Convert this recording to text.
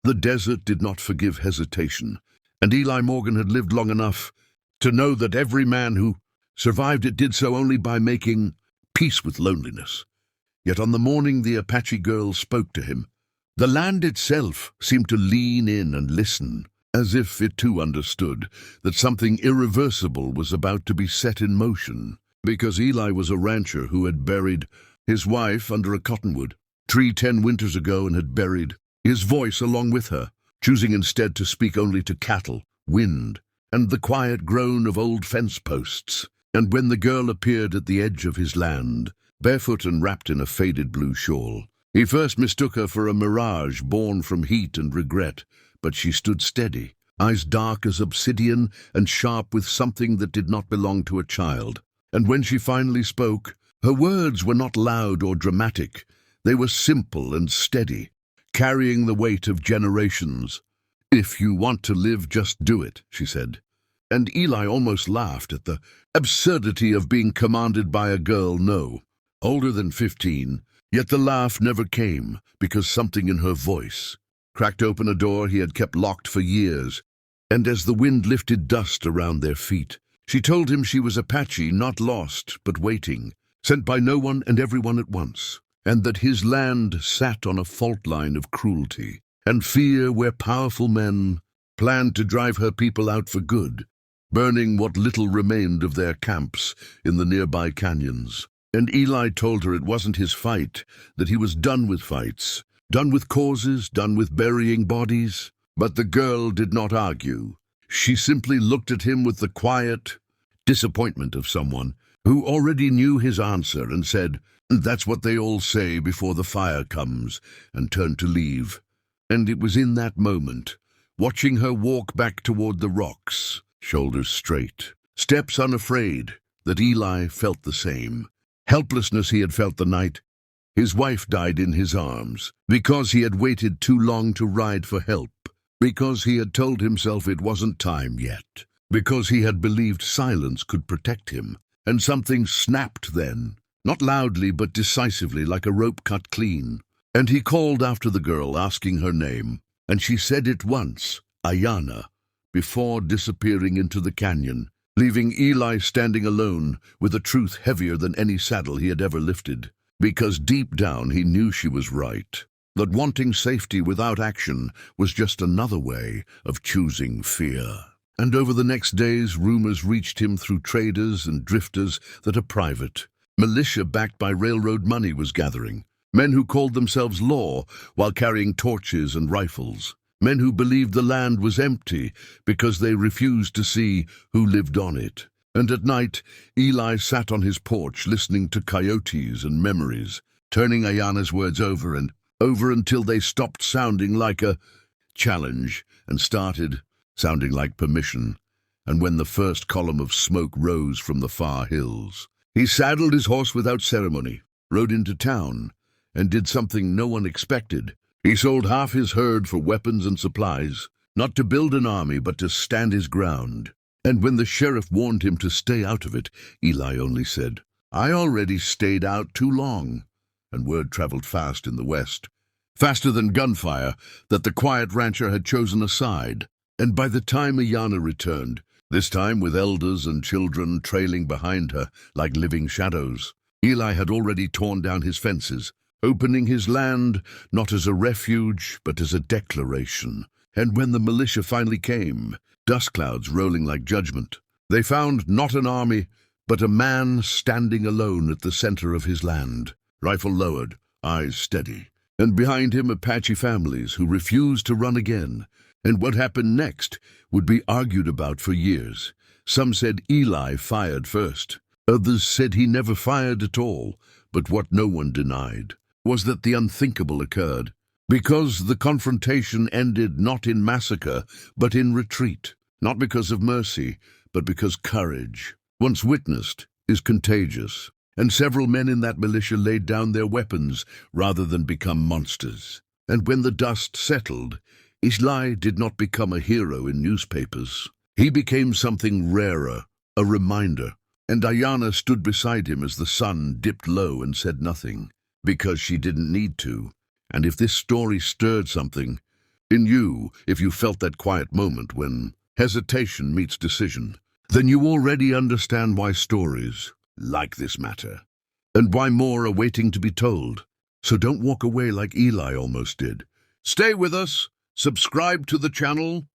The desert did not forgive hesitation, and Eli Morgan had lived long enough to know that every man who survived it did so only by making peace with loneliness. Yet on the morning the Apache girl spoke to him, the land itself seemed to lean in and listen, as if it too understood that something irreversible was about to be set in motion, because Eli was a rancher who had buried his wife under a cottonwood tree 10 winters ago and had buried his voice along with her, choosing instead to speak only to cattle, wind, and the quiet groan of old fence posts. And when the girl appeared at the edge of his land, barefoot and wrapped in a faded blue shawl, he first mistook her for a mirage born from heat and regret, but she stood steady, eyes dark as obsidian and sharp with something that did not belong to a child. And when she finally spoke, her words were not loud or dramatic. They were simple and steady, carrying the weight of generations. "If you want to live, just do it," she said. And Eli almost laughed at the absurdity of being commanded by a girl older than 15, yet the laugh never came because something in her voice cracked open a door he had kept locked for years. And as the wind lifted dust around their feet, she told him she was Apache, not lost, but waiting, sent by no one and everyone at once, and that his land sat on a fault line of cruelty and fear where powerful men planned to drive her people out for good, burning what little remained of their camps in the nearby canyons. And Eli told her it wasn't his fight, that he was done with fights, done with causes, done with burying bodies. But the girl did not argue. She simply looked at him with the quiet disappointment of someone who already knew his answer and said, "That's what they all say before the fire comes," and turned to leave. And it was in that moment, watching her walk back toward the rocks, shoulders straight, steps unafraid, that Eli felt the same helplessness he had felt the night his wife died in his arms, because he had waited too long to ride for help, because he had told himself it wasn't time yet, because he had believed silence could protect him. And something snapped then, not loudly but decisively, like a rope cut clean. And he called after the girl, asking her name, and she said it once, Ayana, before disappearing into the canyon, leaving Eli standing alone with a truth heavier than any saddle he had ever lifted. Because deep down he knew she was right, that wanting safety without action was just another way of choosing fear. And over the next days, rumors reached him through traders and drifters that a private militia backed by railroad money was gathering. Men who called themselves law while carrying torches and rifles. Men who believed the land was empty because they refused to see who lived on it. And at night, Eli sat on his porch listening to coyotes and memories, turning Ayana's words over and over until they stopped sounding like a challenge and started sounding like permission. And when the first column of smoke rose from the far hills, he saddled his horse without ceremony, rode into town, and did something no one expected. He sold half his herd for weapons and supplies, not to build an army but to stand his ground. And when the sheriff warned him to stay out of it, Eli only said, "I already stayed out too long." And word traveled fast in the west, faster than gunfire, that the quiet rancher had chosen a side. And by the time Ayana returned, this time with elders and children trailing behind her like living shadows, Eli had already torn down his fences, opening his land not as a refuge but as a declaration. And when the militia finally came, dust clouds rolling like judgment, they found not an army but a man standing alone at the center of his land, rifle lowered, eyes steady. And behind him Apache families who refused to run again. And what happened next would be argued about for years. Some said Eli fired first. Others said he never fired at all. But what no one denied was that the unthinkable occurred, because the confrontation ended not in massacre, but in retreat. Not because of mercy, but because courage, once witnessed, is contagious. And several men in that militia laid down their weapons rather than become monsters. And when the dust settled, Eli did not become a hero in newspapers. He became something rarer, a reminder. And Ayana stood beside him as the sun dipped low and said nothing, because she didn't need to. And if this story stirred something, In you, if you felt that quiet moment when hesitation meets decision, then you already understand why stories like this matter, and why more are waiting to be told. So don't walk away like Eli almost did. Stay with us, subscribe to the channel,